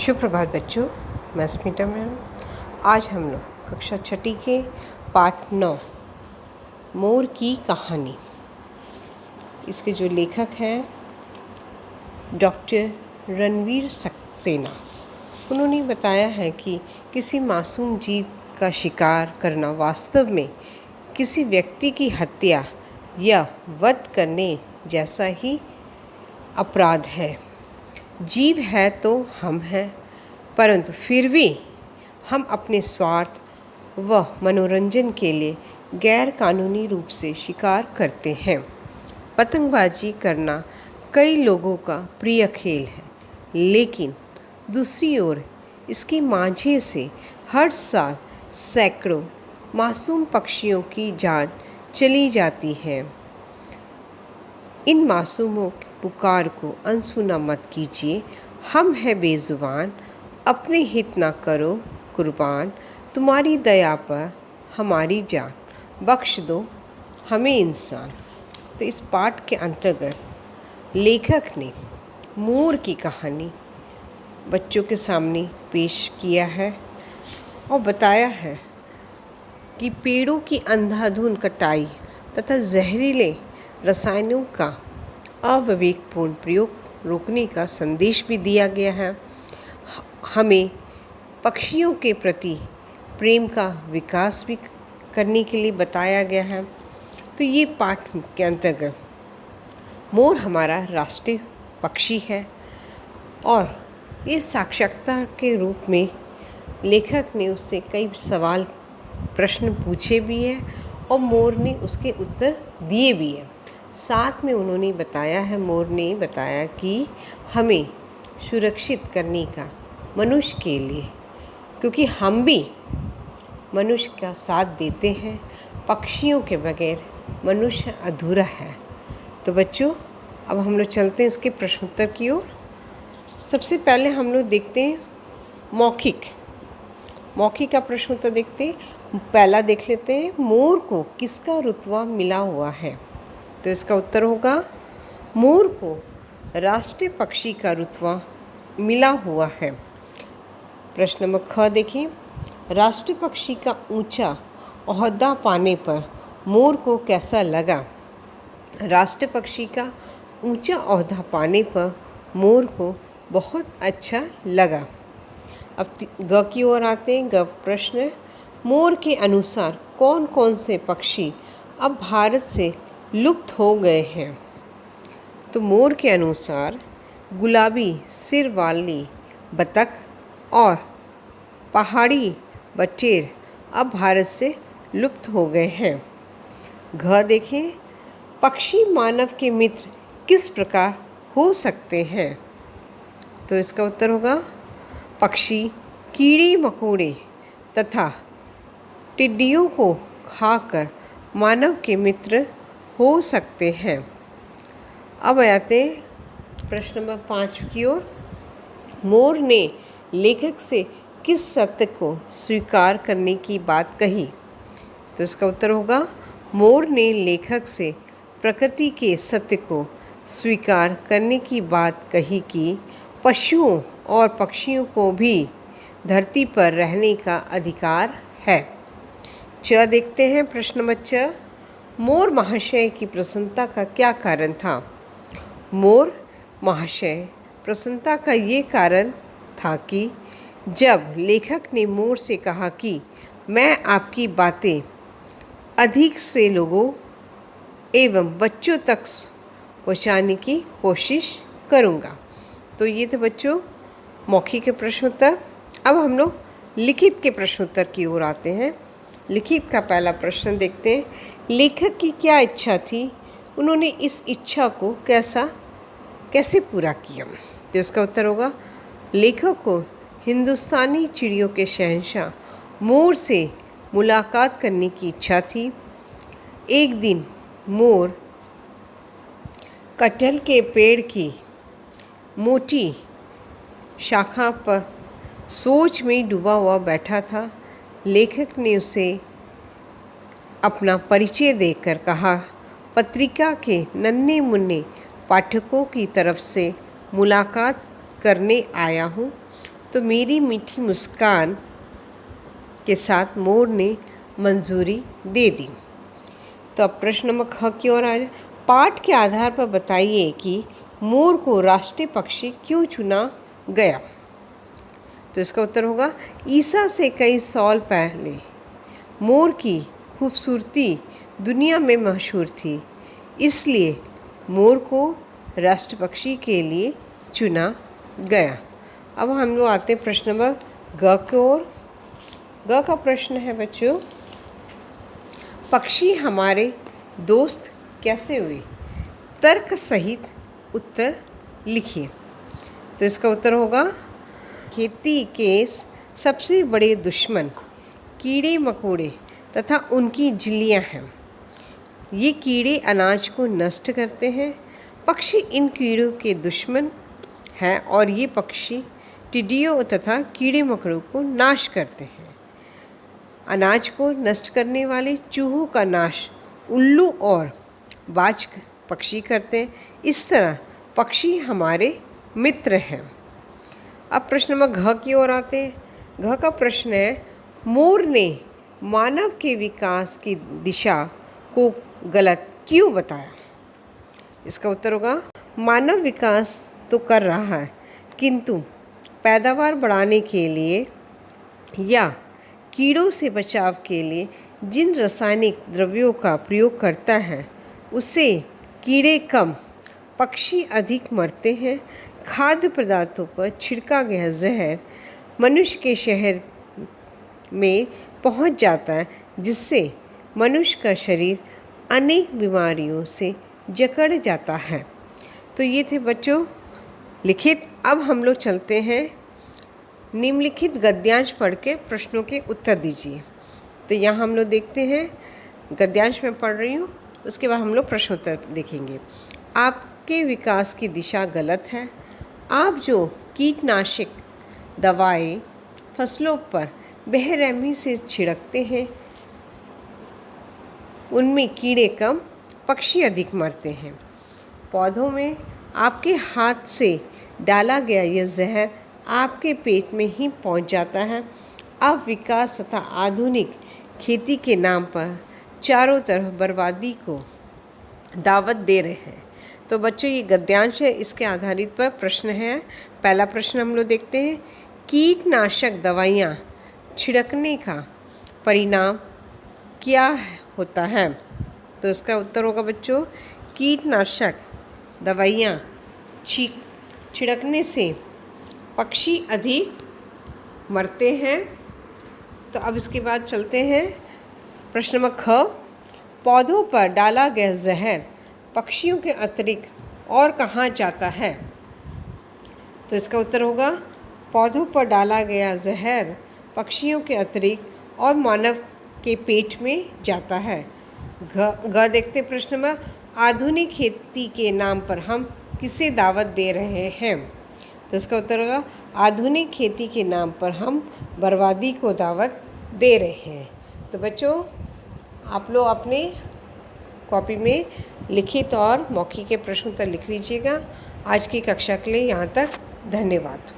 शुभ प्रभात बच्चों, मैं स्मिता मैम। आज हम लोग कक्षा छठी के पाठ 9 मोर की कहानी, इसके जो लेखक हैं डॉक्टर रणवीर सक्सेना, उन्होंने बताया है कि किसी मासूम जीव का शिकार करना वास्तव में किसी व्यक्ति की हत्या या वध करने जैसा ही अपराध है। जीव है तो हम हैं, परंतु फिर भी हम अपने स्वार्थ व मनोरंजन के लिए गैर कानूनी रूप से शिकार करते हैं। पतंगबाजी करना कई लोगों का प्रिय खेल है, लेकिन दूसरी ओर इसकी मांझे से हर साल सैकड़ों मासूम पक्षियों की जान चली जाती है। इन मासूमों की पुकार को अनसुना मत कीजिए। हम हैं बेजुबान, अपने हित ना करो कुर्बान, तुम्हारी दया पर हमारी जान, बख्श दो हमें इंसान। तो इस पाठ के अंतर्गत लेखक ने मोर की कहानी बच्चों के सामने पेश किया है और बताया है कि पेड़ों की अंधाधुंध कटाई तथा जहरीले रसायनों का अविवेकपूर्ण प्रयोग रोकने का संदेश भी दिया गया है। हमें पक्षियों के प्रति प्रेम का विकास भी करने के लिए बताया गया है। तो ये पाठ के अंतर्गत मोर हमारा राष्ट्रीय पक्षी है और ये साक्षात्कार के रूप में लेखक ने उससे कई सवाल प्रश्न पूछे भी हैं और मोर ने उसके उत्तर दिए भी हैं। साथ में उन्होंने बताया है, मोर ने बताया कि हमें सुरक्षित करने का मनुष्य के लिए, क्योंकि हम भी मनुष्य का साथ देते हैं, पक्षियों के बगैर मनुष्य अधूरा है। तो बच्चों, अब हम लोग चलते हैं इसके प्रश्नोत्तर की ओर। सबसे पहले हम लोग देखते हैं मौखिक का प्रश्नोत्तर देखते हैं। पहला देख लेते हैं, मोर को किसका रुतबा मिला हुआ है? तो इसका उत्तर होगा मोर को राष्ट्रीय पक्षी का रुतबा मिला हुआ है। प्रश्न नंबर ख देखें, राष्ट्रीय पक्षी का ऊंचा ओहदा पाने पर मोर को कैसा लगा? राष्ट्रीय पक्षी का ऊंचा ओहदा पाने पर मोर को बहुत अच्छा लगा। अब ग की ओर आते हैं। ग प्रश्न, मोर के अनुसार कौन कौन से पक्षी अब भारत से लुप्त हो गए हैं? तो मोर के अनुसार गुलाबी सिर वाली बतख और पहाड़ी बटेर अब भारत से लुप्त हो गए हैं। घ देखें, पक्षी मानव के मित्र किस प्रकार हो सकते हैं? तो इसका उत्तर होगा पक्षी कीड़े मकोड़े तथा टिड्डियों को खाकर मानव के मित्र हो सकते हैं। अब आते हैं प्रश्न नंबर 5 की ओर। मोर ने लेखक से किस सत्य को स्वीकार करने की बात कही? तो इसका उत्तर होगा मोर ने लेखक से प्रकृति के सत्य को स्वीकार करने की बात कही कि पशुओं और पक्षियों को भी धरती पर रहने का अधिकार है। च देखते हैं प्रश्न नंबर 6, मोर महाशय की प्रसन्नता का क्या कारण था? मोर महाशय प्रसन्नता का ये कारण था कि जब लेखक ने मोर से कहा कि मैं आपकी बातें अधिक से लोगों एवं बच्चों तक पहुँचाने की कोशिश करूँगा। तो ये थे बच्चों मौखिक के प्रश्नोत्तर। अब हम लोग लिखित के प्रश्नोत्तर की ओर आते हैं। लिखित का पहला प्रश्न देखते हैं, लेखक की क्या इच्छा थी? उन्होंने इस इच्छा को कैसे पूरा किया? तो इसका उत्तर होगा लेखक को हिंदुस्तानी चिड़ियों के शहंशाह मोर से मुलाकात करने की इच्छा थी। एक दिन मोर कटहल के पेड़ की मोटी शाखा पर सोच में डूबा हुआ बैठा था। लेखक ने उसे अपना परिचय देकर कहा, पत्रिका के नन्हे मुन्ने पाठकों की तरफ से मुलाकात करने आया हूँ। तो मेरी मीठी मुस्कान के साथ मोर ने मंजूरी दे दी। तो अब प्रश्न नंबर ख की ओर आ जाए। पाठ के आधार पर बताइए कि मोर को राष्ट्रीय पक्षी क्यों चुना गया। तो इसका उत्तर होगा, ईसा से कई साल पहले मोर की खूबसूरती दुनिया में मशहूर थी, इसलिए मोर को राष्ट्र पक्षी के लिए चुना गया। अब हम लोग आते हैं प्रश्न नंबर ग की ओर। ग का प्रश्न है बच्चों, पक्षी हमारे दोस्त कैसे हुए? तर्क सहित उत्तर लिखिए। तो इसका उत्तर होगा, खेती के सबसे बड़े दुश्मन कीड़े मकोड़े तथा उनकी झिल्लियाँ हैं। ये कीड़े अनाज को नष्ट करते हैं। पक्षी इन कीड़ों के दुश्मन हैं और ये पक्षी टिड्डियों तथा कीड़े मकोड़ों को नाश करते हैं। अनाज को नष्ट करने वाले चूहों का नाश उल्लू और बाज पक्षी करते हैं। इस तरह पक्षी हमारे मित्र हैं। अब प्रश्न नंबर घ की ओर आते हैं। घ का प्रश्न है, मोर ने मानव के विकास की दिशा को गलत क्यों बताया? इसका उत्तर होगा, मानव विकास तो कर रहा है, किंतु पैदावार बढ़ाने के लिए या कीड़ों से बचाव के लिए जिन रासायनिक द्रव्यों का प्रयोग करता है उससे कीड़े कम, पक्षी अधिक मरते हैं। खाद्य पदार्थों पर छिड़का गया जहर मनुष्य के शहर में पहुंच जाता है, जिससे मनुष्य का शरीर अनेक बीमारियों से जकड़ जाता है। तो ये थे बच्चों लिखित। अब हम लोग चलते हैं निम्नलिखित गद्यांश पढ़ के प्रश्नों के उत्तर दीजिए। तो यहाँ हम लोग देखते हैं, गद्यांश में पढ़ रही हूँ, उसके बाद हम लोग प्रश्नोत्तर देखेंगे। आपके विकास की दिशा गलत है। आप जो कीटनाशक दवाएं फसलों पर बेरहमी से छिड़कते हैं उनमें कीड़े कम, पक्षी अधिक मरते हैं। पौधों में आपके हाथ से डाला गया यह जहर आपके पेट में ही पहुंच जाता है। आप विकास तथा आधुनिक खेती के नाम पर चारों तरफ बर्बादी को दावत दे रहे हैं। तो बच्चों ये गद्यांश है, इसके आधारित पर प्रश्न है। पहला प्रश्न हम लोग देखते हैं, कीटनाशक दवाइयाँ छिड़कने का परिणाम क्या होता है? तो इसका उत्तर होगा बच्चों, कीटनाशक दवाइयाँ छिड़कने से पक्षी अधिक मरते हैं। तो अब इसके बाद चलते हैं प्रश्न नंबर ख, पौधों पर डाला गया जहर पक्षियों के अतिरिक्त और कहाँ जाता है? तो इसका उत्तर होगा, पौधों पर डाला गया जहर पक्षियों के अतिरिक्त और मानव के पेट में जाता है। ग देखते प्रश्न में, आधुनिक खेती के नाम पर हम किसे दावत दे रहे हैं? तो इसका उत्तर होगा, आधुनिक खेती के नाम पर हम बर्बादी को दावत दे रहे हैं। तो बच्चों आप लोग अपने कॉपी में लिखित और मौखिक के प्रश्न उत्तर लिख लीजिएगा। आज की कक्षा के लिए यहाँ तक, धन्यवाद।